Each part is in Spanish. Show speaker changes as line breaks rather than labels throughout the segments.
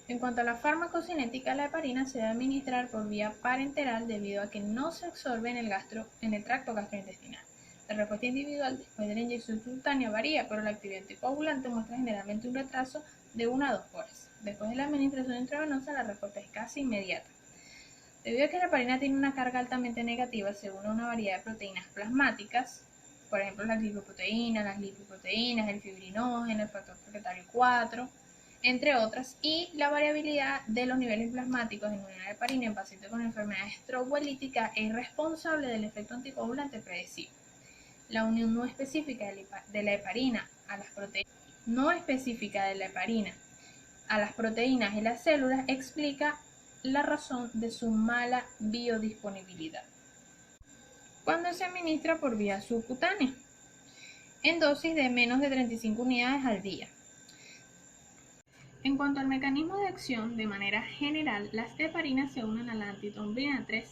En cuanto a la farmacocinética, la heparina se debe administrar por vía parenteral debido a que no se absorbe en el tracto gastrointestinal. La respuesta individual después de la inyección subcutánea varía, pero la actividad anticoagulante muestra generalmente un retraso de 1 a 2 horas. Después de la administración intravenosa, la respuesta es casi inmediata. Debido a que la heparina tiene una carga altamente negativa, se une a una variedad de proteínas plasmáticas, por ejemplo las lipoproteínas, el fibrinógeno, el factor plaquetario 4, entre otras, y la variabilidad de los niveles plasmáticos en una heparina en pacientes con enfermedad estrobolítica es responsable del efecto anticoagulante predecible. La unión no específica de la heparina a las proteínas y las células explica la razón de su mala biodisponibilidad. Cuando se administra por vía subcutánea, en dosis de menos de 35 unidades al día. En cuanto al mecanismo de acción, de manera general, las heparinas se unen a la antitrombina 3,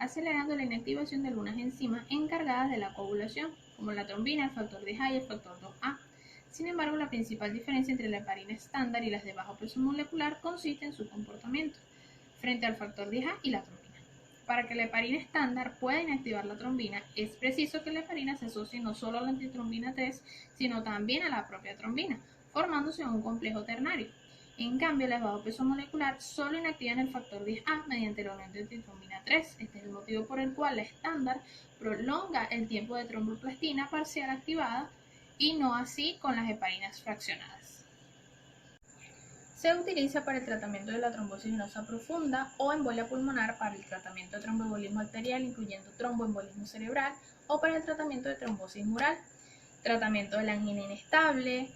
acelerando la inactivación de algunas enzimas encargadas de la coagulación, como la trombina, el factor 10A y el factor 2A. Sin embargo, la principal diferencia entre la heparina estándar y las de bajo peso molecular consiste en su comportamiento frente al factor 10A y la trombina. Para que la heparina estándar pueda inactivar la trombina, es preciso que la heparina se asocie no solo a la antitrombina 3, sino también a la propia trombina, formándose un complejo ternario. En cambio, las de bajo peso molecular solo inactivan el factor 10A mediante la unión de antitrombina 3. Este es el motivo por el cual la estándar prolonga el tiempo de tromboplastina parcial activada y no así con las heparinas fraccionadas. Se utiliza para el tratamiento de la trombosis venosa profunda o embolia pulmonar, para el tratamiento de tromboembolismo arterial, incluyendo tromboembolismo cerebral, o para el tratamiento de trombosis mural, tratamiento de la angina inestable,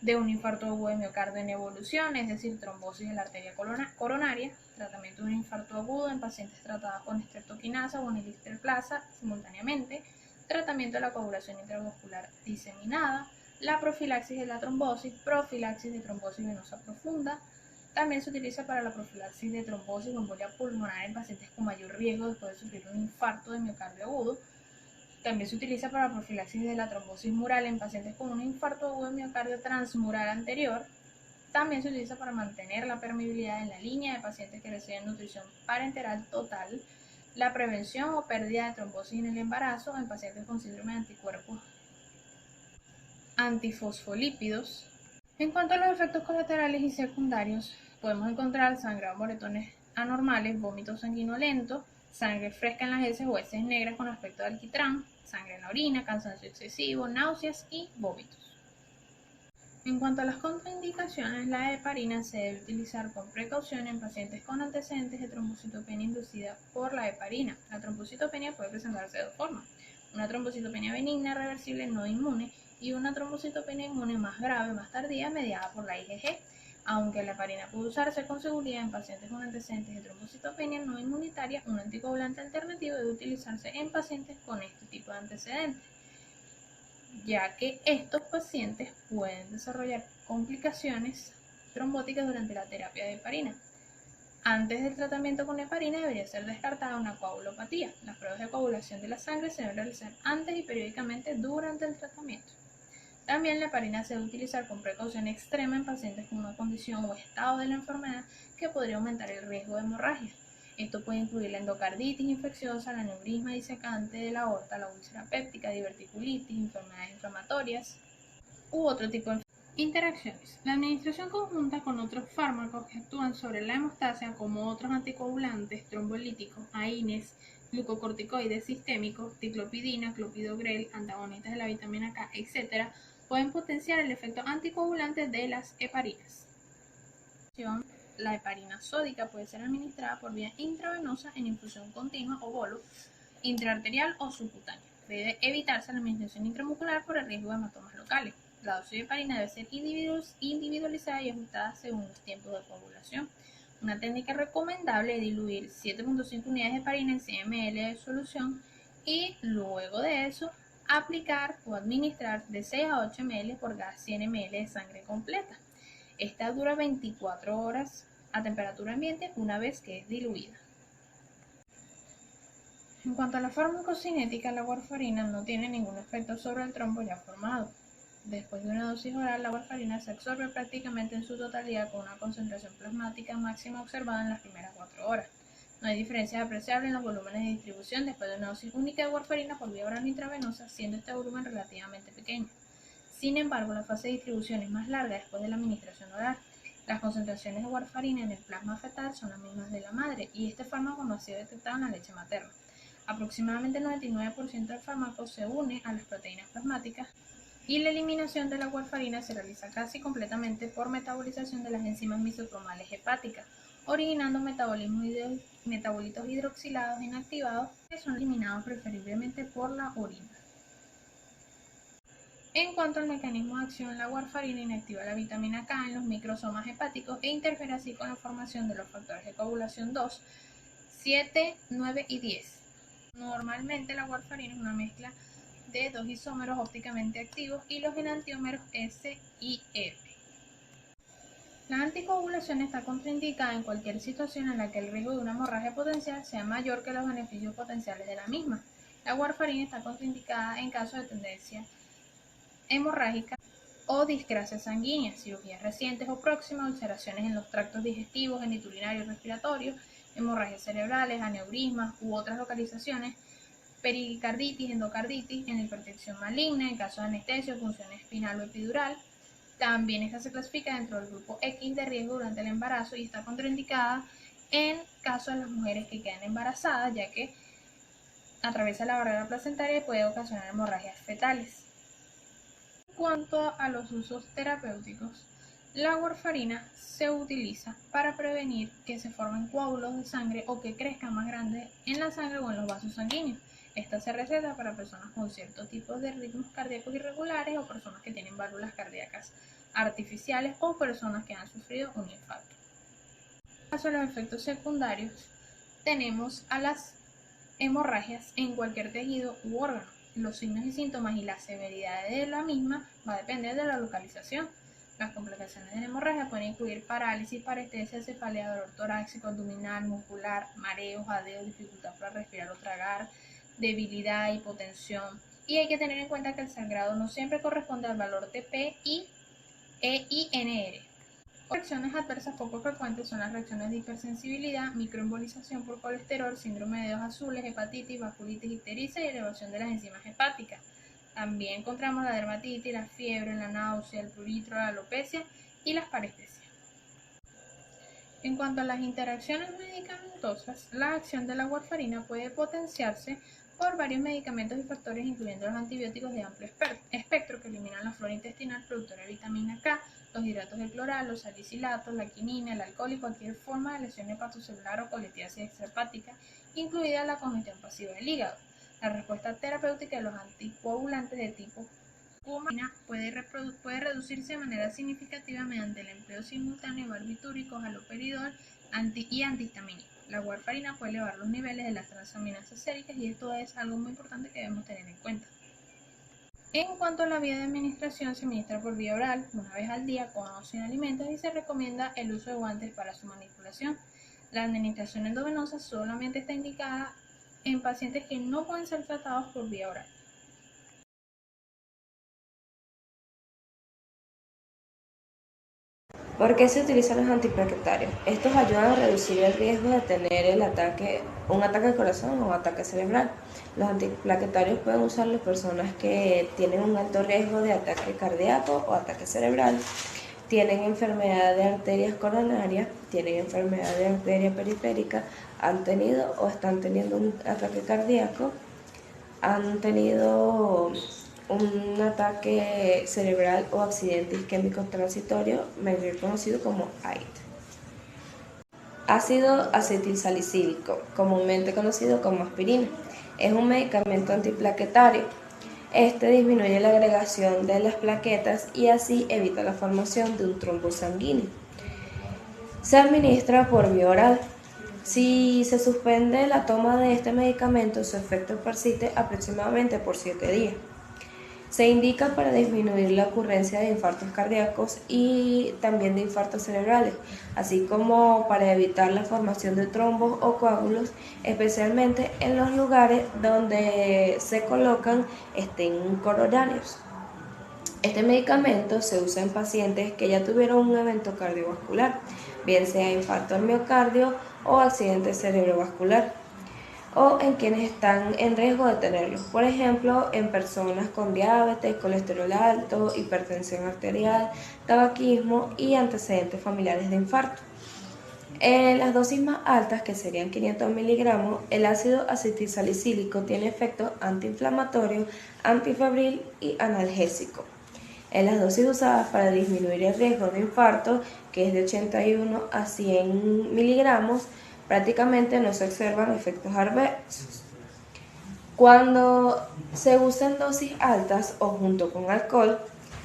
de un infarto agudo de miocardio en evolución, es decir, trombosis de la arteria coronaria, tratamiento de un infarto agudo en pacientes tratados con estreptoquinasa o anilicterplasa simultáneamente, tratamiento de la coagulación intravascular diseminada, la profilaxis de la trombosis, profilaxis de trombosis venosa profunda. También se utiliza para la profilaxis de trombosis o embolia pulmonar en pacientes con mayor riesgo después de sufrir un infarto de miocardio agudo. También se utiliza para la profilaxis de la trombosis mural en pacientes con un infarto agudo de miocardio transmural anterior. También se utiliza para mantener la permeabilidad en la línea de pacientes que reciben nutrición parenteral total, la prevención o pérdida de trombosis en el embarazo en pacientes con síndrome de anticuerpos antifosfolípidos. En cuanto a los efectos colaterales y secundarios, podemos encontrar sangrado, moretones anormales, vómito sanguinolento, sangre fresca en las heces o heces negras con aspecto de alquitrán, sangre en la orina, cansancio excesivo, náuseas y vómitos. En cuanto a las contraindicaciones, la heparina se debe utilizar con precaución en pacientes con antecedentes de trombocitopenia inducida por la heparina. La trombocitopenia puede presentarse de dos formas: una trombocitopenia benigna reversible no inmune y una trombocitopenia inmune más grave, más tardía, mediada por la IgG. Aunque la heparina puede usarse con seguridad en pacientes con antecedentes de trombocitopenia no inmunitaria, un anticoagulante alternativo debe utilizarse en pacientes con este tipo de antecedentes, ya que estos pacientes pueden desarrollar complicaciones trombóticas durante la terapia de heparina. Antes del tratamiento con heparina debería ser descartada una coagulopatía. Las pruebas de coagulación de la sangre se deben realizar antes y periódicamente durante el tratamiento. También la heparina se debe utilizar con precaución extrema en pacientes con una condición o estado de la enfermedad que podría aumentar el riesgo de hemorragia. Esto puede incluir la endocarditis infecciosa, el aneurisma disecante de la aorta, la úlcera péptica, diverticulitis, enfermedades inflamatorias u otro tipo de interacciones. La administración conjunta con otros fármacos que actúan sobre la hemostasia, como otros anticoagulantes, trombolíticos, AINES, glucocorticoides sistémicos, ticlopidina, clopidogrel, antagonistas de la vitamina K, etc., pueden potenciar el efecto anticoagulante de las heparinas. La heparina sódica puede ser administrada por vía intravenosa en infusión continua o bolo, intraarterial o subcutánea. Debe evitarse la administración intramuscular por el riesgo de hematomas locales. La dosis de heparina debe ser individualizada y ajustada según los tiempos de coagulación. Una técnica recomendable es diluir 7.5 unidades de heparina en 100 ml de solución y luego de eso aplicar o administrar de 6 a 8 ml por cada 100 ml de sangre completa. Esta dura 24 horas a temperatura ambiente una vez que es diluida. En cuanto a la farmacocinética, la warfarina no tiene ningún efecto sobre el trombo ya formado. Después de una dosis oral, la warfarina se absorbe prácticamente en su totalidad con una concentración plasmática máxima observada en las primeras 4 horas. No hay diferencias apreciables en los volúmenes de distribución después de una dosis única de warfarina por vía oral intravenosa, siendo este volumen relativamente pequeño. Sin embargo, la fase de distribución es más larga después de la administración oral. Las concentraciones de warfarina en el plasma fetal son las mismas de la madre y este fármaco no ha sido detectado en la leche materna. Aproximadamente el 99% del fármaco se une a las proteínas plasmáticas y la eliminación de la warfarina se realiza casi completamente por metabolización de las enzimas misocromales hepáticas, originando metabolitos hidroxilados inactivados que son eliminados preferiblemente por la orina. En cuanto al mecanismo de acción, la warfarina inactiva la vitamina K en los microsomas hepáticos e interfiere así con la formación de los factores de coagulación 2, 7, 9 y 10. Normalmente la warfarina es una mezcla de dos isómeros ópticamente activos y los enantiómeros S y F. La anticoagulación está contraindicada en cualquier situación en la que el riesgo de una hemorragia potencial sea mayor que los beneficios potenciales de la misma. La warfarina está contraindicada en caso de tendencia hemorrágica o discrasia sanguínea, cirugías recientes o próximas, ulceraciones en los tractos digestivos, geniturinarios y respiratorios, hemorragias cerebrales, aneurismas u otras localizaciones, pericarditis, endocarditis, en hipertensión maligna, en caso de anestesia o punción espinal o epidural. También esta se clasifica dentro del grupo X de riesgo durante el embarazo y está contraindicada en caso de las mujeres que quedan embarazadas, ya que atraviesa la barrera placentaria y puede ocasionar hemorragias fetales. En cuanto a los usos terapéuticos, la warfarina se utiliza para prevenir que se formen coágulos de sangre o que crezcan más grandes en la sangre o en los vasos sanguíneos. Esta se receta para personas con ciertos tipos de ritmos cardíacos irregulares o personas que tienen válvulas cardíacas artificiales o personas que han sufrido un infarto. En caso de los efectos secundarios, tenemos a las hemorragias en cualquier tejido u órgano. Los signos y síntomas y la severidad de la misma va a depender de la localización. Las complicaciones de la hemorragia pueden incluir parálisis, parestesia, cefalea, dolor torácico, abdominal, muscular, mareos, jadeos, dificultad para respirar o tragar, debilidad, hipotensión. Y hay que tener en cuenta que el sangrado no siempre corresponde al valor TP y EINR. Reacciones adversas poco frecuentes son las reacciones de hipersensibilidad, microembolización por colesterol, síndrome de dedos azules, hepatitis, vasculitis ictericia y elevación de las enzimas hepáticas. También encontramos la dermatitis, la fiebre, la náusea, el prurito, la alopecia y las parestesias. En cuanto a las interacciones medicamentosas, la acción de la warfarina puede potenciarse por varios medicamentos y factores, incluyendo los antibióticos de amplio espectro que eliminan la flora intestinal productora de vitamina K, los hidratos de cloral, los salicilatos, la quinina, el alcohol y cualquier forma de lesión hepatocelular o colitiasis extrahepática, incluida la congestión pasiva del hígado. La respuesta terapéutica de los anticoagulantes de tipo warfarina puede reducirse de manera significativa mediante el empleo simultáneo de barbitúricos, haloperidol y antihistamínicos. La warfarina puede elevar los niveles de las transaminasas séricas y esto es algo muy importante que debemos tener en cuenta. En cuanto a la vía de administración, se administra por vía oral, una vez al día, con o sin alimentos, y se recomienda el uso de guantes para su manipulación. La administración endovenosa solamente está indicada en pacientes que no pueden ser tratados por vía oral.
¿Por qué se utilizan los antiplaquetarios? Estos ayudan a reducir el riesgo de tener un ataque al corazón o un ataque cerebral. Los antiplaquetarios pueden usar las personas que tienen un alto riesgo de ataque cardíaco o ataque cerebral, tienen enfermedad de arterias coronarias, tienen enfermedad de arteria periférica, han tenido o están teniendo un ataque cardíaco, han tenido un ataque cerebral o accidente isquémico transitorio, mejor conocido como AIT. Ácido acetilsalicílico, comúnmente conocido como aspirina, es un medicamento antiplaquetario. Este disminuye la agregación de las plaquetas y así evita la formación de un trombo sanguíneo. Se administra por vía oral. Si se suspende la toma de este medicamento, su efecto persiste aproximadamente por 7 días. Se indica para disminuir la ocurrencia de infartos cardíacos y también de infartos cerebrales, así como para evitar la formación de trombos o coágulos, especialmente en los lugares donde se colocan coronarios. Este medicamento se usa en pacientes que ya tuvieron un evento cardiovascular, bien sea infarto al miocardio o accidente cerebrovascular, o en quienes están en riesgo de tenerlo, por ejemplo, en personas con diabetes, colesterol alto, hipertensión arterial, tabaquismo y antecedentes familiares de infarto. En las dosis más altas, que serían 500 miligramos, el ácido acetilsalicílico tiene efectos antiinflamatorios, antifebril y analgésico. En las dosis usadas para disminuir el riesgo de infarto, que es de 81 a 100 miligramos, prácticamente no se observan efectos adversos. Cuando se usan dosis altas o junto con alcohol,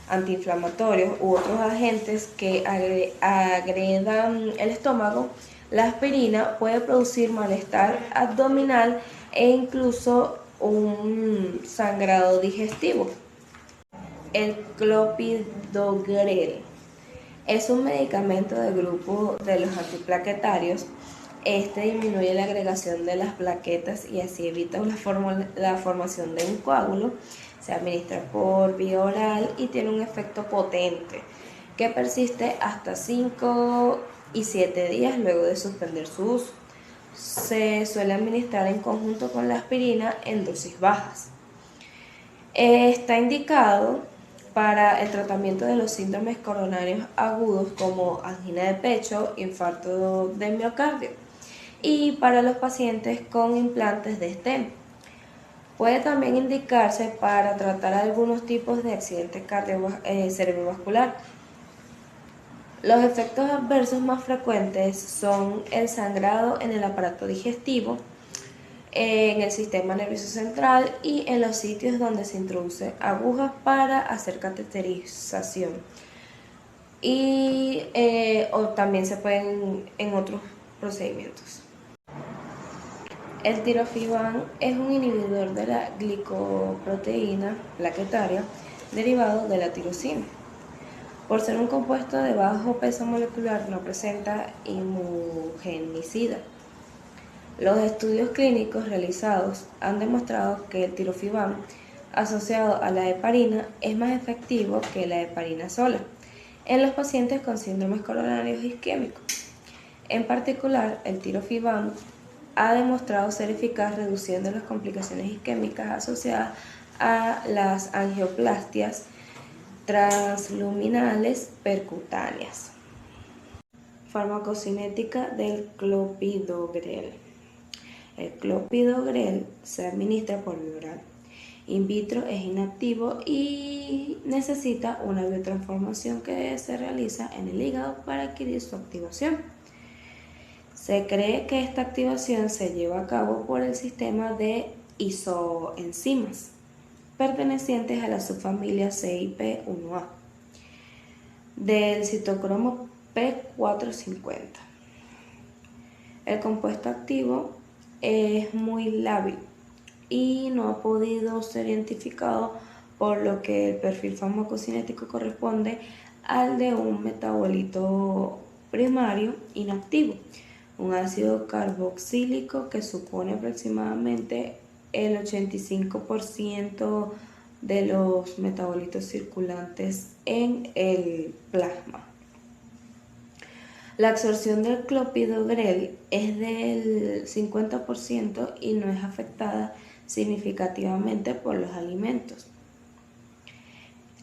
antiinflamatorios u otros agentes que agredan el estómago, la aspirina puede producir malestar abdominal e incluso un sangrado digestivo. El clopidogrel es un medicamento del grupo de los antiplaquetarios. Este disminuye la agregación de las plaquetas y así evita la formación de un coágulo. Se administra por vía oral y tiene un efecto potente que persiste hasta 5 y 7 días luego de suspender su uso. Se suele administrar en conjunto con la aspirina en dosis bajas. Está indicado para el tratamiento de los síndromes coronarios agudos como angina de pecho, infarto del miocardio y para los pacientes con implantes de stent. Puede también indicarse para tratar algunos tipos de accidentes cerebrovascular. Los efectos adversos más frecuentes son el sangrado en el aparato digestivo, en el sistema nervioso central y en los sitios donde se introducen agujas para hacer cateterización. O también se pueden en otros procedimientos. El tirofiban es un inhibidor de la glicoproteína plaquetaria derivado de la tirosina. Por ser un compuesto de bajo peso molecular, no presenta imunogenicida. Los estudios clínicos realizados han demostrado que el tirofiban asociado a la heparina es más efectivo que la heparina sola en los pacientes con síndromes coronarios isquémicos. En particular, el tirofiban ha demostrado ser eficaz reduciendo las complicaciones isquémicas asociadas a las angioplastias transluminales percutáneas. Farmacocinética del clopidogrel. El clopidogrel se administra por vía oral. In vitro es inactivo y necesita una biotransformación que se realiza en el hígado para adquirir su activación. Se cree que esta activación se lleva a cabo por el sistema de isoenzimas pertenecientes a la subfamilia CYP1A del citocromo P450. El compuesto activo es muy lábil y no ha podido ser identificado, por lo que el perfil farmacocinético corresponde al de un metabolito primario inactivo, un ácido carboxílico que supone aproximadamente el 85% de los metabolitos circulantes en el plasma. La absorción del clopidogrel es del 50% y no es afectada significativamente por los alimentos.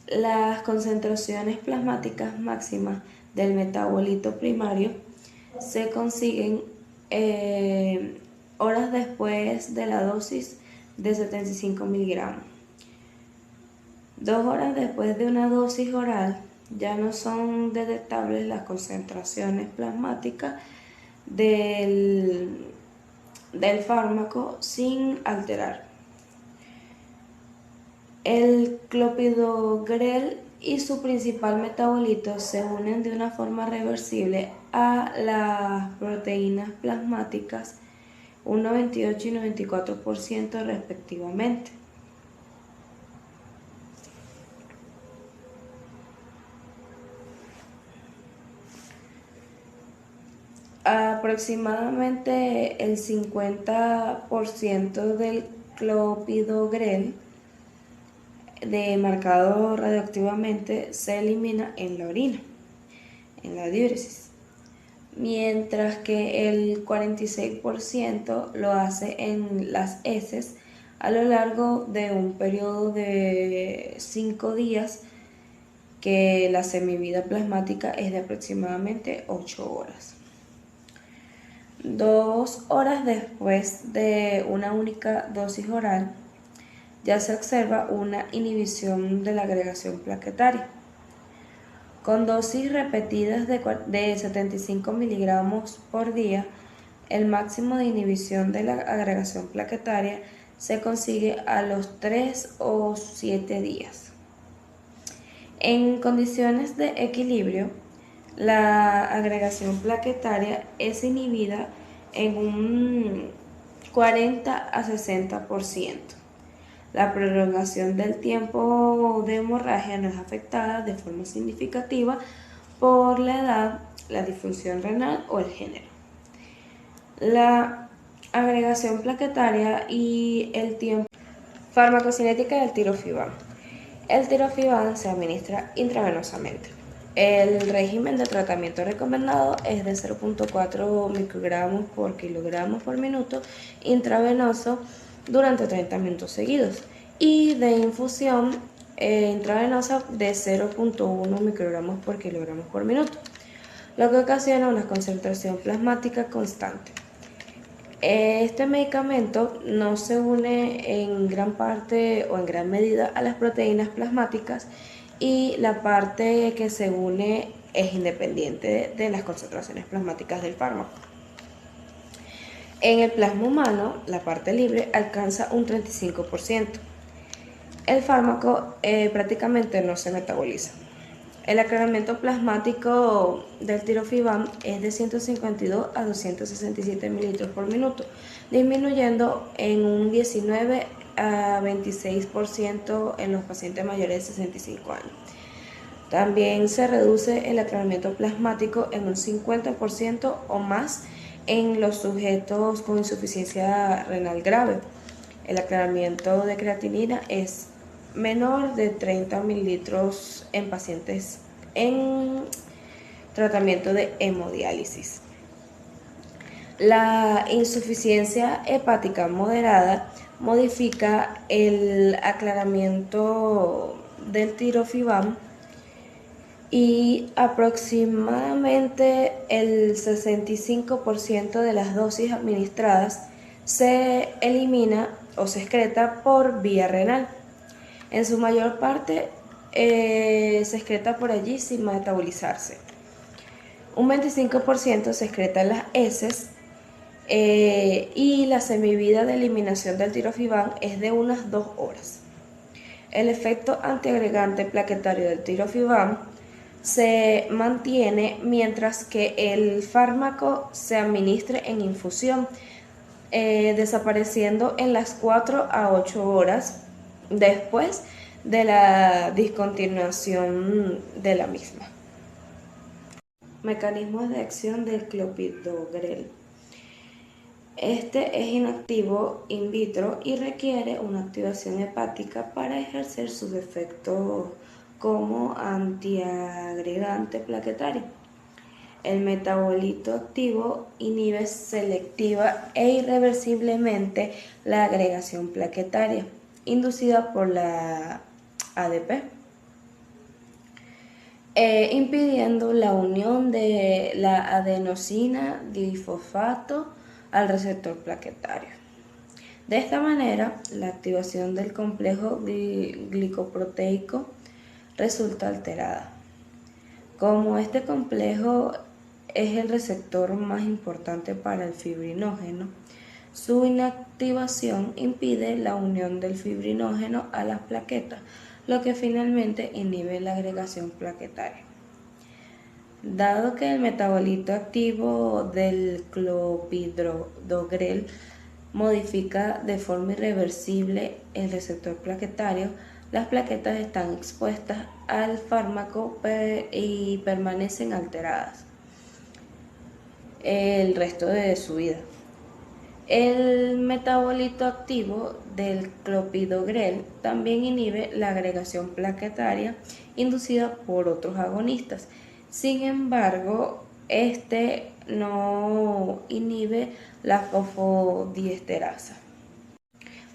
Las concentraciones plasmáticas máximas del metabolito primario se consiguen horas después de la dosis de 75 miligramos. 2 horas después de una dosis oral ya no son detectables las concentraciones plasmáticas del fármaco sin alterar. El clopidogrel y su principal metabolito se unen de una forma reversible a las proteínas plasmáticas, un 98 y 94% respectivamente. Aproximadamente el 50% del clopidogrel de marcado radioactivamente se elimina en la orina, en la diuresis, mientras que el 46% lo hace en las heces a lo largo de un periodo de 5 días, que la semivida plasmática es de aproximadamente 8 horas. 2 horas después de una única dosis oral, ya se observa una inhibición de la agregación plaquetaria. Con dosis repetidas de 75 miligramos por día, el máximo de inhibición de la agregación plaquetaria se consigue a los 3 o 7 días. En condiciones de equilibrio, la agregación plaquetaria es inhibida en un 40 a 60%. La prolongación del tiempo de hemorragia no es afectada de forma significativa por la edad, la disfunción renal o el género. La agregación plaquetaria y el tiempo. Farmacocinética del tirofibam. El tirofibam se administra intravenosamente. El régimen de tratamiento recomendado es de 0.4 microgramos por kilogramo por minuto intravenoso durante 30 minutos seguidos, y de infusión intravenosa de 0.1 microgramos por kilogramo por minuto, lo que ocasiona una concentración plasmática constante. Este medicamento no se une en gran parte o en gran medida a las proteínas plasmáticas, y la parte que se une es independiente de las concentraciones plasmáticas del fármaco. En el plasma humano, la parte libre alcanza un 35%. El fármaco prácticamente no se metaboliza. El aclaramiento plasmático del tirofibam es de 152 a 267 mililitros por minuto, disminuyendo en un 19 a 26% en los pacientes mayores de 65 años. También se reduce el aclaramiento plasmático en un 50% o más en los sujetos con insuficiencia renal grave. El aclaramiento de creatinina es menor de 30 mililitros en pacientes en tratamiento de hemodiálisis. La insuficiencia hepática moderada modifica el aclaramiento del tirofibam, y aproximadamente el 65% de las dosis administradas se elimina o se excreta por vía renal. En su mayor parte se excreta por allí sin metabolizarse. Un 25% se excreta en las heces, y la semivida de eliminación del tirofibam es de unas 2 horas. El efecto antiagregante plaquetario del tirofibam se mantiene mientras que el fármaco se administre en infusión, desapareciendo en las 4 a 8 horas después de la discontinuación de la misma. Mecanismos de acción del clopidogrel. Este es inactivo in vitro y requiere una activación hepática para ejercer sus efectos como antiagregante plaquetario. El metabolito activo inhibe selectiva e irreversiblemente la agregación plaquetaria inducida por la ADP, impidiendo la unión de la adenosina difosfato al receptor plaquetario. De esta manera, la activación del complejo glicoproteico resulta alterada. Como este complejo es el receptor más importante para el fibrinógeno, su inactivación impide la unión del fibrinógeno a las plaquetas, lo que finalmente inhibe la agregación plaquetaria. Dado que el metabolito activo del clopidogrel modifica de forma irreversible el receptor plaquetario, las plaquetas están expuestas al fármaco y permanecen alteradas el resto de su vida. El metabolito activo del clopidogrel también inhibe la agregación plaquetaria inducida por otros agonistas. Sin embargo, este no inhibe la fosfodiesterasa.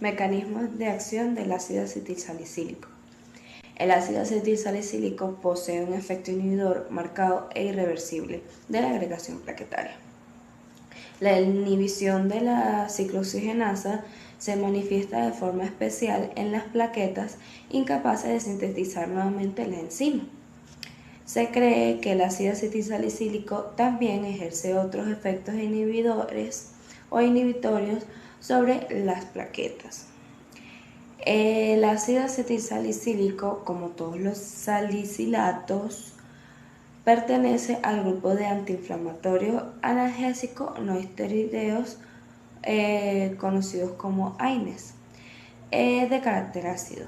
Mecanismos de acción del ácido acetilsalicílico. El ácido acetilsalicílico posee un efecto inhibidor marcado e irreversible de la agregación plaquetaria. La inhibición de la ciclooxigenasa se manifiesta de forma especial en las plaquetas incapaces de sintetizar nuevamente la enzima. Se cree que el ácido acetilsalicílico también ejerce otros efectos inhibidores o inhibitorios sobre las plaquetas. El ácido acetilsalicílico, como todos los salicilatos, pertenece al grupo de antiinflamatorios analgésicos no esteroideos conocidos como AINES, de carácter ácido.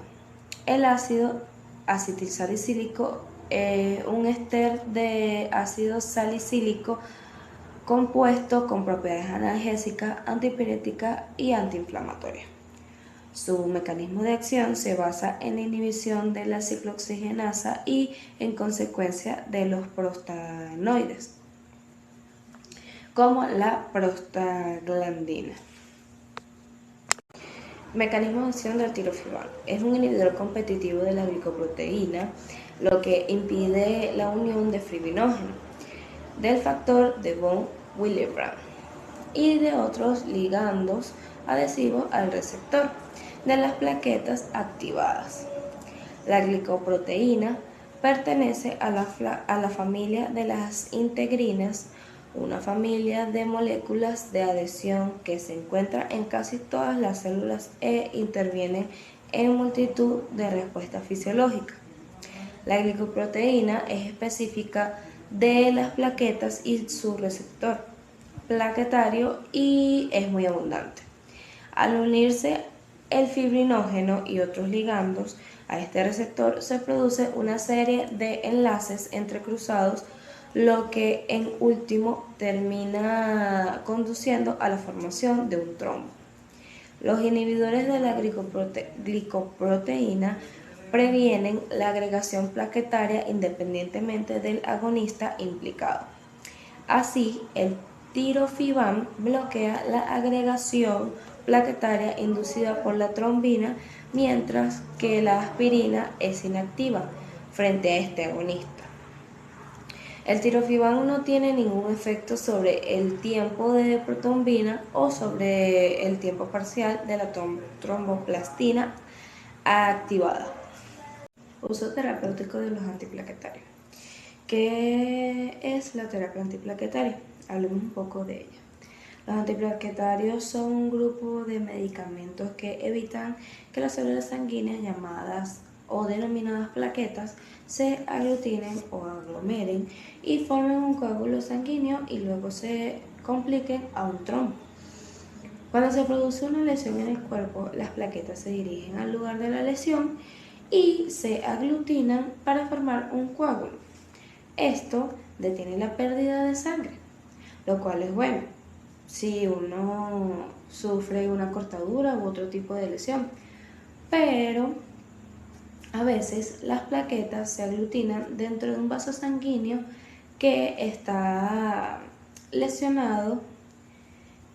El ácido acetilsalicílico es un éster de ácido salicílico compuesto con propiedades analgésicas, antipiréticas y antiinflamatorias. Su mecanismo de acción se basa en la inhibición de la ciclooxigenasa y, en consecuencia, de los prostaglandinoides, como la prostaglandina. Mecanismo de acción del tirofibán. Es un inhibidor competitivo de la glicoproteína, lo que impide la unión de fibrinógeno, del factor de von Willebrand y de otros ligandos adhesivos al receptor de las plaquetas activadas. La glicoproteína pertenece a la familia de las integrinas, una familia de moléculas de adhesión que se encuentra en casi todas las células e interviene en multitud de respuestas fisiológicas. La glicoproteína es específica de las plaquetas y su receptor plaquetario y es muy abundante. Al unirse el fibrinógeno y otros ligandos a este receptor, se produce una serie de enlaces entrecruzados, lo que en último termina conduciendo a la formación de un trombo. Los inhibidores de la glicoproteína previenen la agregación plaquetaria independientemente del agonista implicado. Así, el tirofibán bloquea la agregación plaquetaria inducida por la trombina, mientras que la aspirina es inactiva frente a este agonista. El tirofibán no tiene ningún efecto sobre el tiempo de protrombina o sobre el tiempo parcial de la tromboplastina activada. Uso terapéutico de los antiplaquetarios. ¿Qué es la terapia antiplaquetaria? Hablemos un poco de ella. Los antiplaquetarios son un grupo de medicamentos que evitan que las células sanguíneas llamadas o denominadas plaquetas se aglutinen o aglomeren y formen un coágulo sanguíneo y luego se compliquen a un trombo. Cuando se produce una lesión en el cuerpo, las plaquetas se dirigen al lugar de la lesión y se aglutinan para formar un coágulo. Esto detiene la pérdida de sangre, lo cual es bueno si uno sufre una cortadura u otro tipo de lesión, pero a veces las plaquetas se aglutinan dentro de un vaso sanguíneo que está lesionado,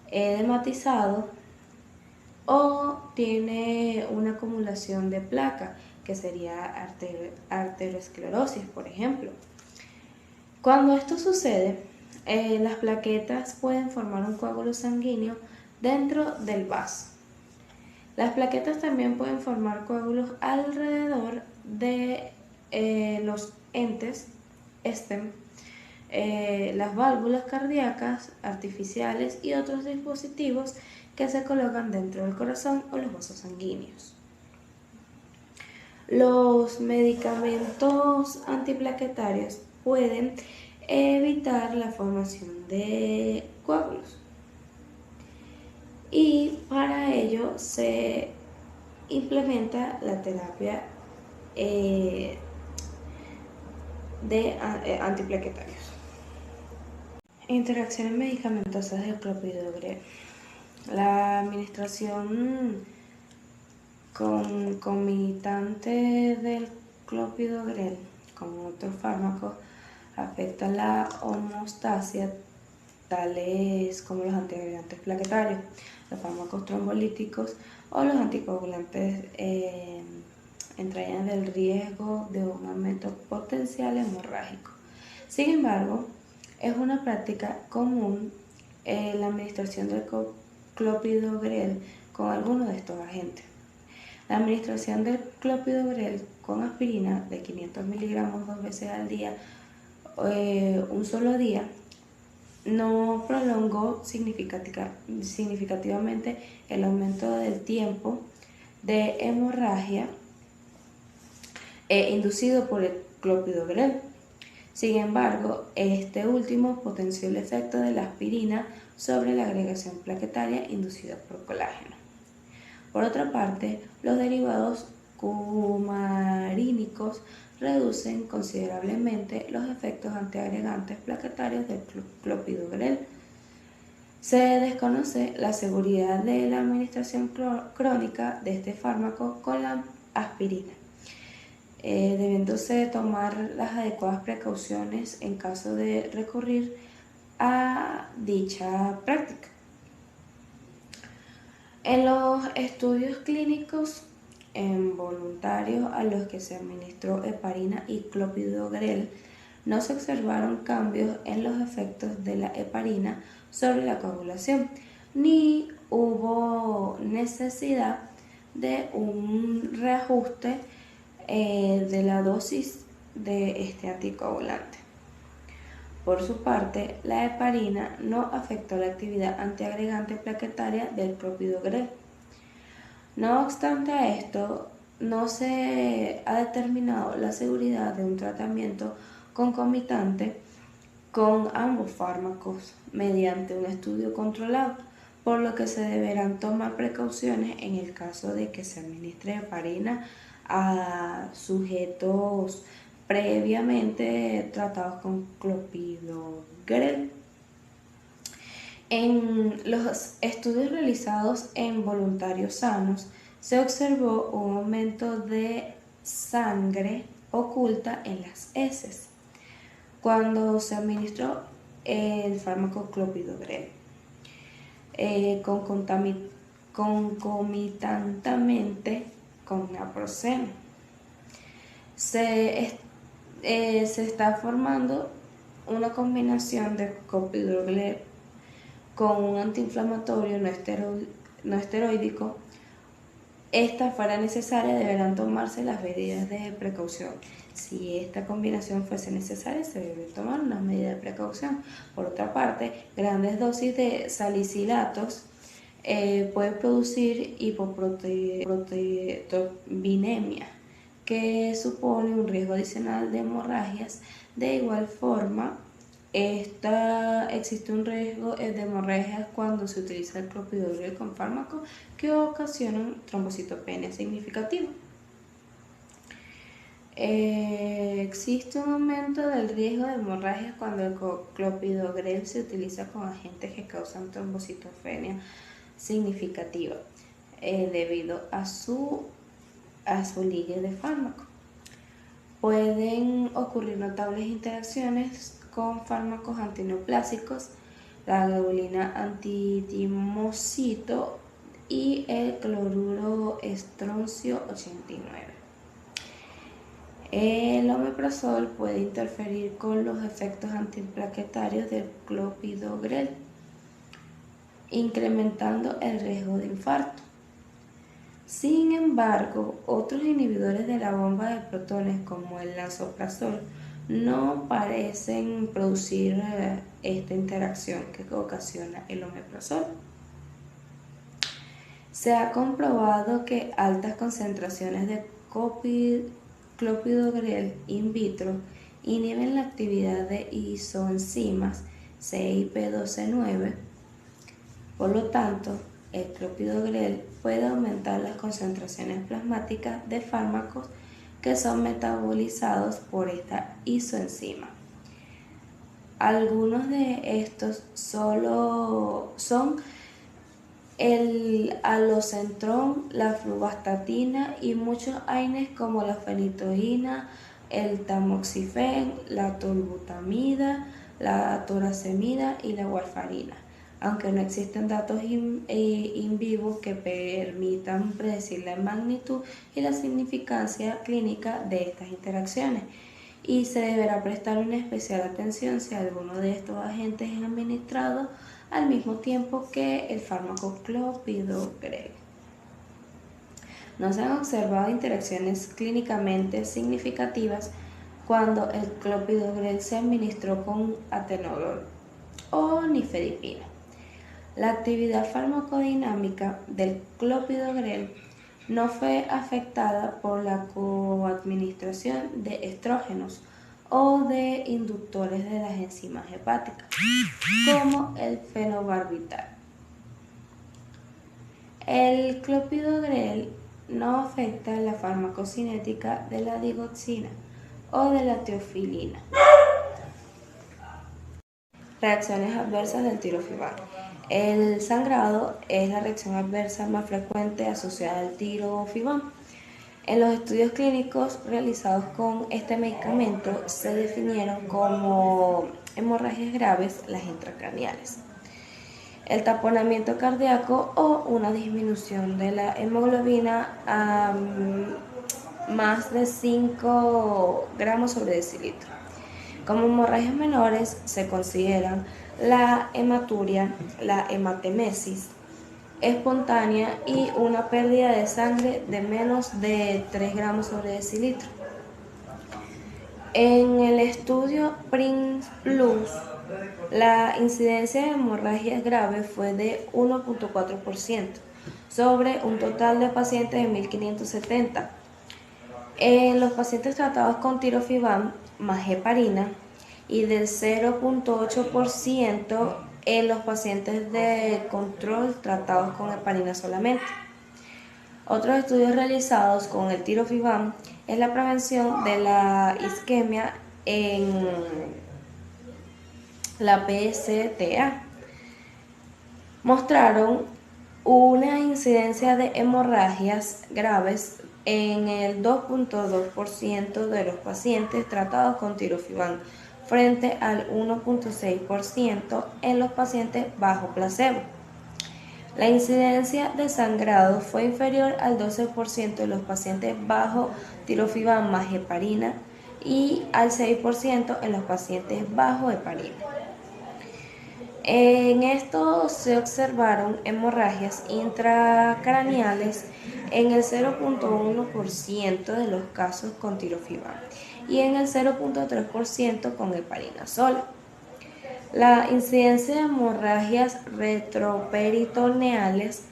edematizado o tiene una acumulación de placa, que sería arteriosclerosis, por ejemplo. Cuando esto sucede, las plaquetas pueden formar un coágulo sanguíneo dentro del vaso. Las plaquetas también pueden formar coágulos alrededor de los entes, las válvulas cardíacas artificiales y otros dispositivos que se colocan dentro del corazón o los vasos sanguíneos. Los medicamentos antiplaquetarios pueden evitar la formación de coágulos y para ello se implementa la terapia de antiplaquetarios. Interacciones medicamentosas del clopidogrel. La administración concomitante del clopidogrel con otros fármacos afecta la homeostasia, tales como los antiagregantes plaquetarios, los fármacos trombolíticos o los anticoagulantes entrañan el riesgo de un aumento potencial hemorrágico. Sin embargo, es una práctica común la administración del clopidogrel con algunos de estos agentes. La administración del clopidogrel con aspirina de 500 miligramos 2 veces al día, un solo día, no prolongó significativamente el aumento del tiempo de hemorragia inducido por el clopidogrel. Sin embargo, este último potenció el efecto de la aspirina sobre la agregación plaquetaria inducida por colágeno. Por otra parte, los derivados cumarínicos reducen considerablemente los efectos antiagregantes plaquetarios del clopidogrel. Se desconoce la seguridad de la administración crónica de este fármaco con la aspirina, debiéndose tomar las adecuadas precauciones en caso de recurrir a dicha práctica. En los estudios clínicos en voluntarios a los que se administró heparina y clopidogrel, no se observaron cambios en los efectos de la heparina sobre la coagulación, ni hubo necesidad de un reajuste de la dosis de este anticoagulante. Por su parte, la heparina no afectó la actividad antiagregante plaquetaria del clopidogrel. No obstante a esto, no se ha determinado la seguridad de un tratamiento concomitante con ambos fármacos mediante un estudio controlado, por lo que se deberán tomar precauciones en el caso de que se administre heparina a sujetos previamente tratados con clopidogrel. En los estudios realizados en voluntarios sanos se observó un aumento de sangre oculta en las heces cuando se administró el fármaco clopidogrel, concomitantemente con naproxeno. Se está formando una combinación de clopidogrel con un antiinflamatorio no esteroidíco. Esta fuera necesaria, deberán tomarse las medidas de precaución. Si esta combinación fuese necesaria, se debe tomar una medida de precaución. Por otra parte, grandes dosis de salicilatos pueden producir hipoproteinemia, que supone un riesgo adicional de hemorragias. De igual forma, existe un riesgo de hemorragias cuando se utiliza el clopidogrel con fármacos que ocasionan trombocitopenia significativa. Existe un aumento del riesgo de hemorragias cuando el clopidogrel se utiliza con agentes que causan trombocitopenia significativa debido a su ligue de fármaco. Pueden ocurrir notables interacciones con fármacos antineoplásicos, la globulina antitimosito y el cloruro estroncio 89. El omeprazol puede interferir con los efectos antiplaquetarios del clopidogrel, incrementando el riesgo de infarto. Sin embargo, otros inhibidores de la bomba de protones como el lansoprazol no parecen producir esta interacción que ocasiona el omeprazol. Se ha comprobado que altas concentraciones de clopidogrel in vitro inhiben la actividad de isoenzimas CYP12-9. Por lo tanto, el clopidogrel puede aumentar las concentraciones plasmáticas de fármacos que son metabolizados por esta isoenzima. Algunos de estos son el alocentrón, la fluvastatina y muchos AINES como la fenitoína, el tamoxifén, la tolbutamida, la toracemida y la warfarina, aunque no existen datos in vivo que permitan predecir la magnitud y la significancia clínica de estas interacciones, y se deberá prestar una especial atención si alguno de estos agentes es administrado al mismo tiempo que el fármaco clopidogrel. No se han observado interacciones clínicamente significativas cuando el clopidogrel se administró con atenolol o nifedipina. La actividad farmacodinámica del clopidogrel no fue afectada por la coadministración de estrógenos o de inductores de las enzimas hepáticas, como el fenobarbital. El clopidogrel no afecta la farmacocinética de la digoxina o de la teofilina. Reacciones adversas del tirofibán. El sangrado es la reacción adversa más frecuente asociada al tirofibán. En los estudios clínicos realizados con este medicamento se definieron como hemorragias graves las intracraneales, el taponamiento cardíaco o una disminución de la hemoglobina a más de 5 gramos sobre decilitro. Como hemorragias menores se consideran la hematuria, la hematemesis espontánea y una pérdida de sangre de menos de 3 gramos sobre decilitro. En el estudio PRINCE Plus, la incidencia de hemorragias graves fue de 1.4% sobre un total de pacientes de 1570. En los pacientes tratados con tirofibán más heparina y del 0.8% en los pacientes de control tratados con heparina solamente. Otros estudios realizados con el tirofibán es la prevención de la isquemia en la PSTA. Mostraron una incidencia de hemorragias graves en el 2.2% de los pacientes tratados con tirofibán frente al 1.6% en los pacientes bajo placebo. La incidencia de sangrado fue inferior al 12% de los pacientes bajo tirofibán más heparina y al 6% en los pacientes bajo heparina. En esto se observaron hemorragias intracraneales en el 0.1% de los casos con tirofibán y en el 0.3% con heparina sola. La incidencia de hemorragias retroperitoneales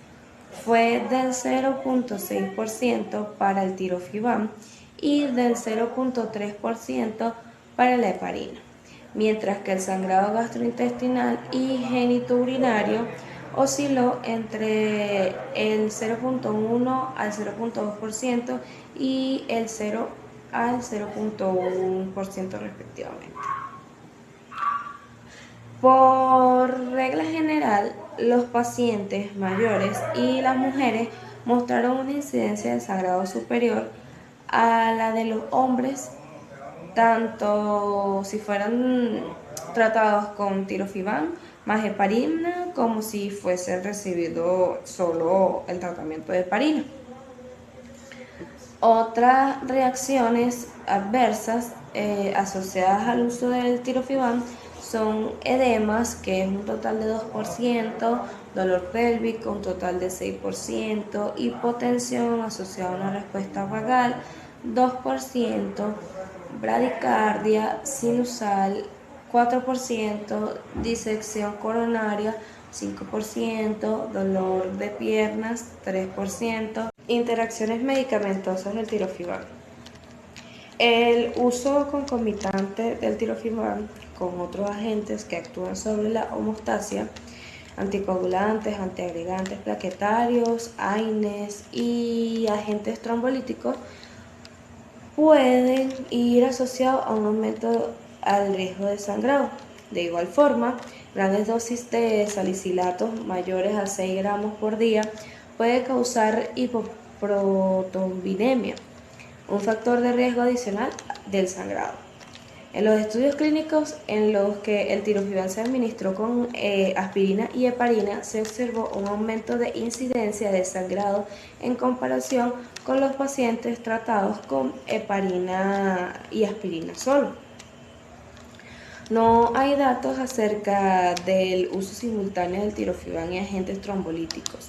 fue del 0.6% para el tirofibán y del 0.3% para la heparina, mientras que el sangrado gastrointestinal y genitourinario osciló entre el 0.1 al 0.2% y el 0 al 0.1% respectivamente. Por regla general, los pacientes mayores y las mujeres mostraron una incidencia de sangrado superior a la de los hombres, tanto si fueran tratados con tirofibán más heparina como si fuesen recibido solo el tratamiento de heparina. Otras reacciones adversas asociadas al uso del tirofibán son edemas, que es un total de 2%, dolor pélvico, un total de 6%, hipotensión asociada a una respuesta vagal, 2%, bradicardia sinusal, 4%, disección coronaria, 5%, dolor de piernas, 3%. Interacciones medicamentosas del tirofibán. El uso concomitante del tirofibán con otros agentes que actúan sobre la homeostasia, anticoagulantes, antiagregantes plaquetarios, AINES y agentes trombolíticos, pueden ir asociados a un aumento al riesgo de sangrado. De igual forma, Grandes dosis de salicilatos mayores a 6 gramos por día puede causar hipoprotombinemia, un factor de riesgo adicional del sangrado. En los estudios clínicos en los que el tirofibán se administró con aspirina y heparina, se observó un aumento de incidencia de sangrado en comparación con los pacientes tratados con heparina y aspirina solo. No hay datos acerca del uso simultáneo del tirofibán y agentes trombolíticos,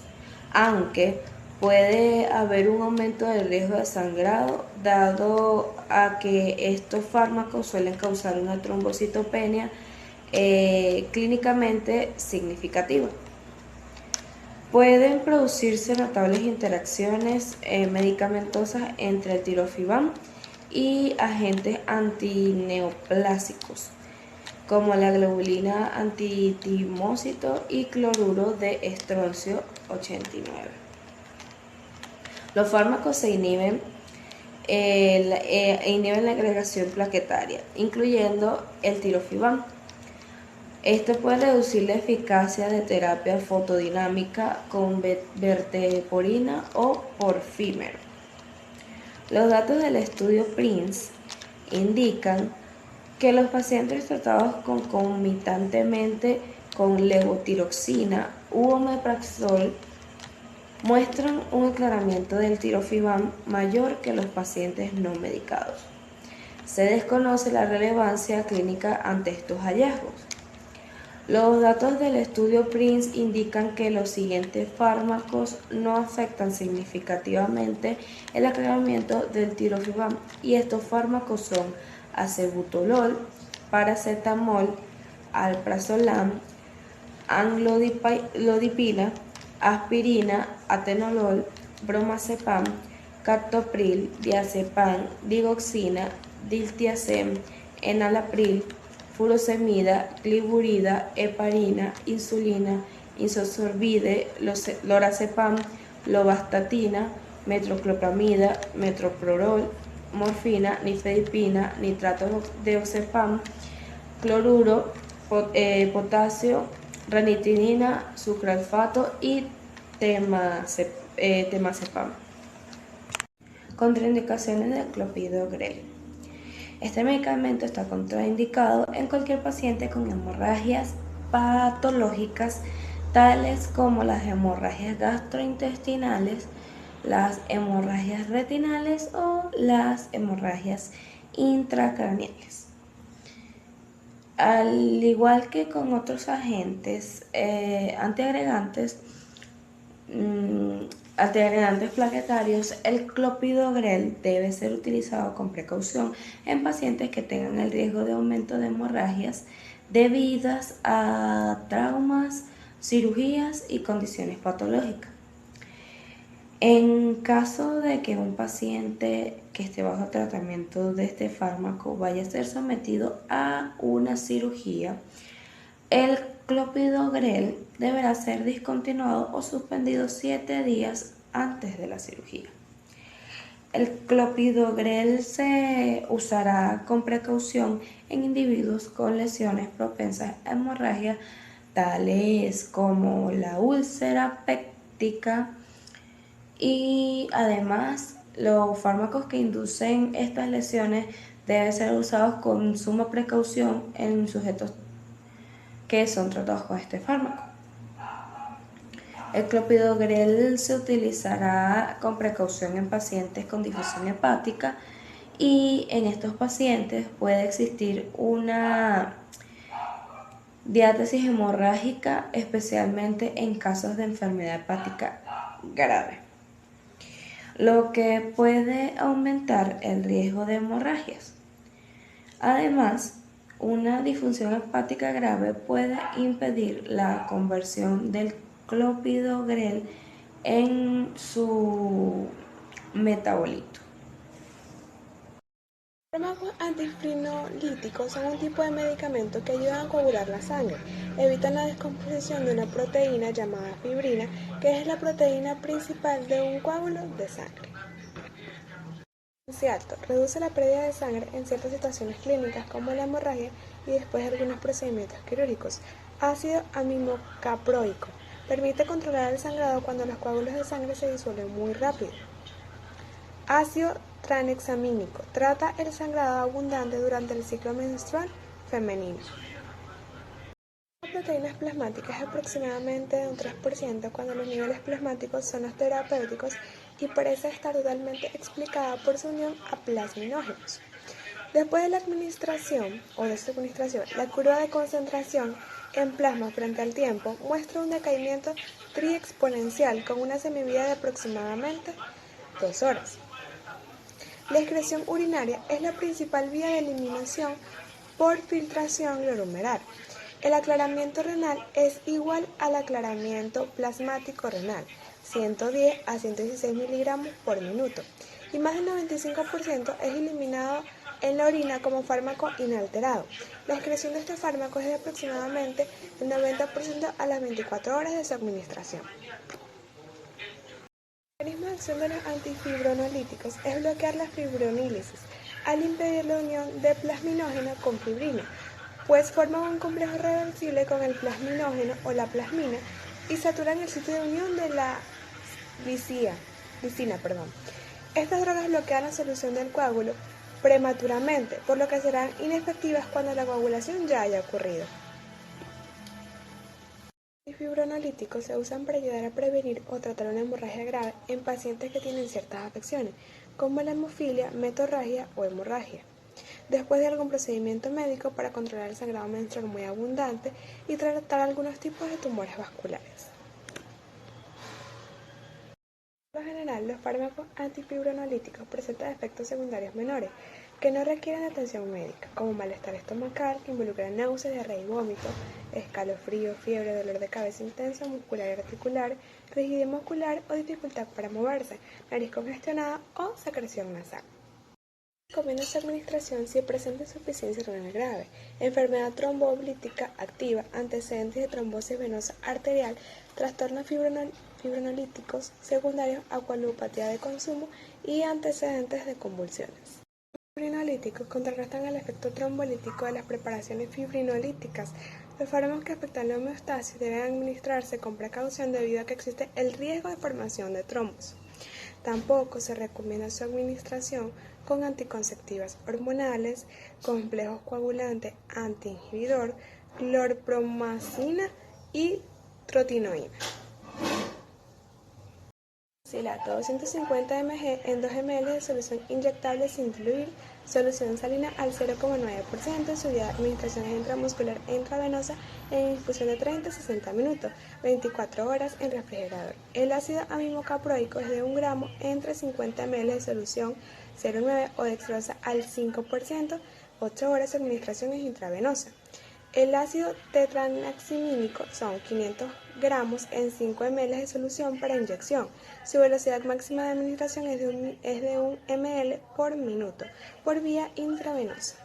aunque puede haber un aumento del riesgo de sangrado dado a que estos fármacos suelen causar una trombocitopenia clínicamente significativa. Pueden producirse notables interacciones medicamentosas entre el tirofibán y agentes antineoplásicos, como la globulina antitimócito y cloruro de estroncio 89. Los fármacos se inhiben la agregación plaquetaria, incluyendo el tirofibán. Esto puede reducir la eficacia de terapia fotodinámica con verteporina o porfímero. Los datos del estudio PRINCE indican que los pacientes tratados concomitantemente con levotiroxina u omeprazol muestran un aclaramiento del tirofibán mayor que los pacientes no medicados. Se desconoce la relevancia clínica ante estos hallazgos. Los datos del estudio PRINCE indican que los siguientes fármacos no afectan significativamente el aclaramiento del tirofibán, y estos fármacos son acebutolol, paracetamol, alprazolam, amlodipina, aspirina, atenolol, bromazepam, captopril, diazepam, digoxina, diltiazem, enalapril, furosemida, gliburida, heparina, insulina, isosorbide, lorazepam, lovastatina, metroclopramida, metoprolol, morfina, nifedipina, nitrato de oxepam, cloruro, potasio, ranitidina, sucralfato y temazepam. Contraindicaciones del clopidogrel. Este medicamento está contraindicado en cualquier paciente con hemorragias patológicas, tales como las hemorragias gastrointestinales, las hemorragias retinales o las hemorragias intracraneales. Al igual que con otros agentes antiagregantes plaquetarios, el clopidogrel debe ser utilizado con precaución en pacientes que tengan el riesgo de aumento de hemorragias debidas a traumas, cirugías y condiciones patológicas. En caso de que un paciente que esté bajo tratamiento de este fármaco vaya a ser sometido a una cirugía, el clopidogrel deberá ser discontinuado o suspendido 7 días antes de la cirugía. El clopidogrel se usará con precaución en individuos con lesiones propensas a hemorragia, tales como la úlcera péptica, y además los fármacos que inducen estas lesiones deben ser usados con suma precaución en sujetos que son tratados con este fármaco. El clopidogrel se utilizará con precaución en pacientes con difusión hepática, y en estos pacientes puede existir una diátesis hemorrágica, especialmente en casos de enfermedad hepática grave, lo que puede aumentar el riesgo de hemorragias. Además, una disfunción hepática grave puede impedir la conversión del clopidogrel en su metabolito.
Los fármacos antifibrinolíticos son un tipo de medicamento que ayudan a coagular la sangre, evitan la descomposición de una proteína llamada fibrina, que es la proteína principal de un coágulo de sangre. Alto, reduce la pérdida de sangre en ciertas situaciones clínicas como la hemorragia y después de algunos procedimientos quirúrgicos. Ácido aminocaproico. Permite controlar el sangrado cuando los coágulos de sangre se disuelven muy rápido. Ácido tranexamínico. Trata el sangrado abundante durante el ciclo menstrual femenino. Las proteínas plasmáticas es aproximadamente de un 3% cuando los niveles plasmáticos son los terapéuticos y parece estar totalmente explicada por su unión a plasminógenos. Después de la administración o desadministración, la curva de concentración en plasma frente al tiempo muestra un decaimiento triexponencial con una semivida de aproximadamente 2 horas. La excreción urinaria es la principal vía de eliminación por filtración glomerular. El aclaramiento renal es igual al aclaramiento plasmático renal, 110 a 116 miligramos por minuto, y más del 95% es eliminado en la orina como fármaco inalterado. La excreción de este fármaco es de aproximadamente el 90% a las 24 horas de su administración. El mecanismo de acción de los antifibrinolíticos es bloquear la fibronílisis al impedir la unión de plasminógeno con fibrina, pues forman un complejo reversible con el plasminógeno o la plasmina y saturan el sitio de unión de la lisina. Estas drogas bloquean la solución del coágulo prematuramente, por lo que serán inefectivas cuando la coagulación ya haya ocurrido. Los fibrinolíticos se usan para ayudar a prevenir o tratar una hemorragia grave en pacientes que tienen ciertas afecciones, como la hemofilia, metorragia o hemorragia, después de algún procedimiento médico para controlar el sangrado menstrual muy abundante y tratar algunos tipos de tumores vasculares. Por lo general, los fármacos antifibrinolíticos presentan efectos secundarios menores que no requieren atención médica, como malestar estomacal que involucra náuseas, diarrea y vómito, escalofrío, fiebre, dolor de cabeza intenso, muscular y articular, rigidez muscular o dificultad para moverse, nariz congestionada o secreción nasal. Recomienda su administración si presenta insuficiencia renal grave, enfermedad tromboblítica activa, antecedentes de trombosis venosa arterial, trastornos fibrinolíticos secundarios a coagulopatía de consumo y antecedentes de convulsiones. Los fibrinolíticos contrarrestan el efecto trombolítico de las preparaciones fibrinolíticas. Los fármacos que afectan la homeostasis deben administrarse con precaución debido a que existe el riesgo de formación de trombos. Tampoco se recomienda su administración con anticonceptivas hormonales, complejos coagulantes antiinhibidor, clorpromazina y trotinoína. Silato 250 mg en 2 ml de solución inyectable sin diluir, solución salina al 0,9%, su vía de administración es intramuscular e intravenosa en infusión de 30 a 60 minutos, 24 horas en refrigerador. El ácido aminocaproico es de 1 gramo entre 50 ml de solución 0,9 o dextrosa al 5%, 8 horas de administración es intravenosa. El ácido tetranaximínico son 500 gramos en 5 ml de solución para inyección. Su velocidad máxima de administración es de 1 ml por minuto, por vía intravenosa.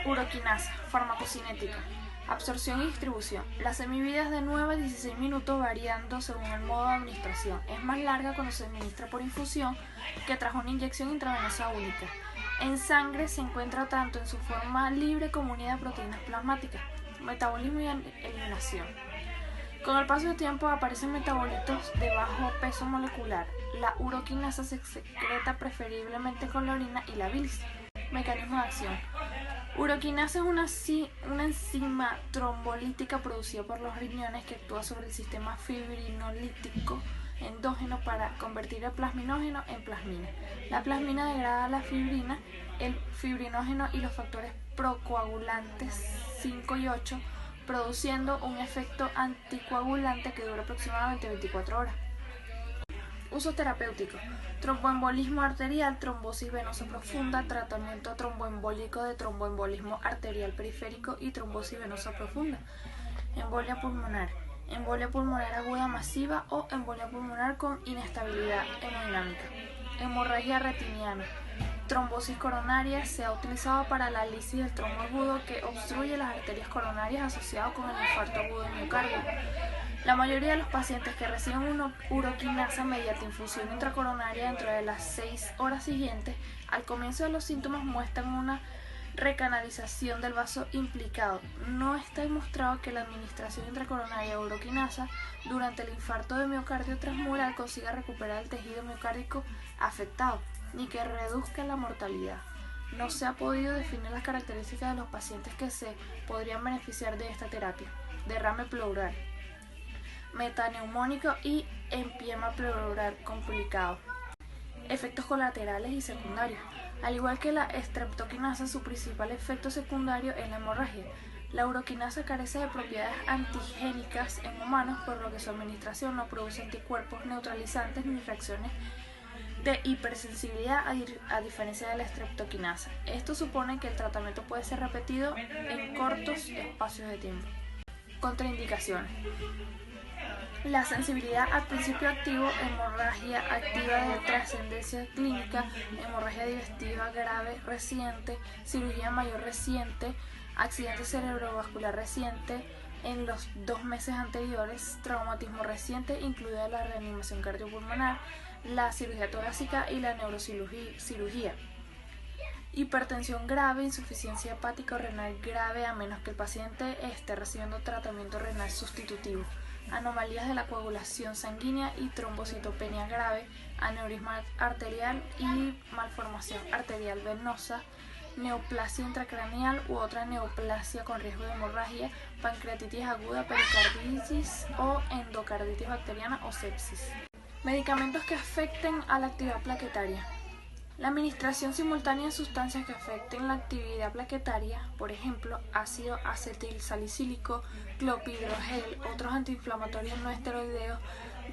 Uroquinasa, farmacocinética. Absorción y distribución. Las semividas de 9 a 16 minutos variando según el modo de administración. Es más larga cuando se administra por infusión que tras una inyección intravenosa única. En sangre se encuentra tanto en su forma libre como unida a proteínas plasmáticas. Metabolismo y eliminación. Con el paso del tiempo aparecen metabolitos de bajo peso molecular. La uroquinasa se secreta preferiblemente con la orina y la bilis. Mecanismo de acción. Uroquinasa es una enzima trombolítica producida por los riñones que actúa sobre el sistema fibrinolítico endógeno para convertir el plasminógeno en plasmina. La plasmina degrada la fibrina, el fibrinógeno y los factores procoagulantes 5 y 8, produciendo un efecto anticoagulante que dura aproximadamente 24 horas. Usos terapéuticos: tromboembolismo arterial, trombosis venosa profunda, tratamiento tromboembólico de tromboembolismo arterial periférico y trombosis venosa profunda. Embolia pulmonar aguda masiva o embolia pulmonar con inestabilidad hemodinámica. Hemorragia retiniana. Trombosis coronaria se ha utilizado para la lisis del trombo agudo que obstruye las arterias coronarias asociado con el infarto agudo de miocardio.
La mayoría de los pacientes que reciben una uroquinasa mediante infusión intracoronaria dentro de las 6 horas siguientes, al comienzo de los síntomas muestran una recanalización del vaso implicado. No está demostrado que la administración intracoronaria de uroquinasa durante el infarto de miocardio transmural consiga recuperar el tejido miocárdico afectado, ni que reduzca la mortalidad. No se ha podido definir las características de los pacientes que se podrían beneficiar de esta terapia: derrame pleural, metaneumónico y empiema pleural complicado. Efectos colaterales y secundarios. Al igual que la streptokinasa, su principal efecto secundario es la hemorragia. La uroquinasa carece de propiedades antigénicas en humanos, por lo que su administración no produce anticuerpos neutralizantes ni reacciones de hipersensibilidad, a diferencia de la streptokinasa. Esto supone que el tratamiento puede ser repetido en cortos espacios de tiempo. Contraindicaciones. La sensibilidad al principio activo, hemorragia activa de trascendencia clínica, hemorragia digestiva grave reciente, cirugía mayor reciente, accidente cerebrovascular reciente en los 2 meses anteriores, traumatismo reciente, incluida la reanimación cardiopulmonar, la cirugía torácica y la neurocirugía. Hipertensión grave, insuficiencia hepática o renal grave a menos que el paciente esté recibiendo tratamiento renal sustitutivo. Anomalías de la coagulación sanguínea y trombocitopenia grave, aneurisma arterial y malformación arterial venosa, neoplasia intracraneal u otra neoplasia con riesgo de hemorragia, pancreatitis aguda, pericarditis o endocarditis bacteriana o sepsis. Medicamentos que afecten a la actividad plaquetaria. La administración simultánea de sustancias que afecten la actividad plaquetaria, por ejemplo, ácido acetilsalicílico, clopidogrel, otros antiinflamatorios no esteroideos,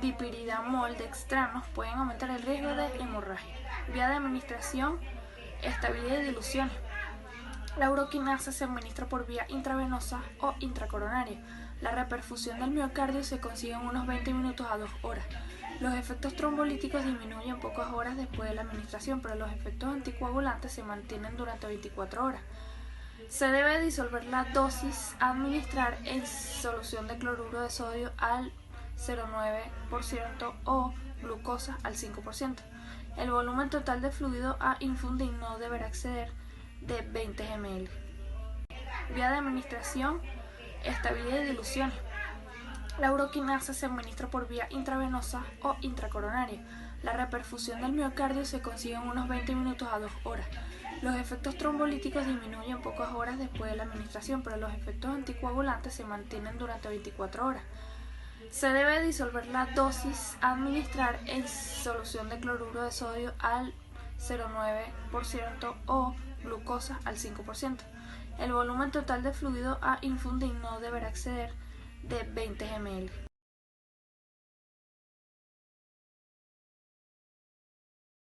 dipiridamol, dextranos, pueden aumentar el riesgo de hemorragia. Vía de administración, estabilidad y diluciones. La uroquinasa se administra por vía intravenosa o intracoronaria. La reperfusión del miocardio se consigue en unos 20 minutos a 2 horas. Los efectos trombolíticos disminuyen pocas horas después de la administración, pero los efectos anticoagulantes se mantienen durante 24 horas. Se debe disolver la dosis a administrar en solución de cloruro de sodio al 0,9% o glucosa al 5%. El volumen total de fluido a infundir no deberá exceder de 20 ml. Vía de administración, estabilidad y diluciones. La uroquinasa se administra por vía intravenosa o intracoronaria. La reperfusión del miocardio se consigue en unos 20 minutos a 2 horas. Los efectos trombolíticos disminuyen pocas horas después de la administración, pero los efectos anticoagulantes se mantienen durante 24 horas. Se debe disolver la dosis a administrar en solución de cloruro de sodio al 0,9% o glucosa al 5%. El volumen total de fluido a infundir no deberá exceder de 20 ml.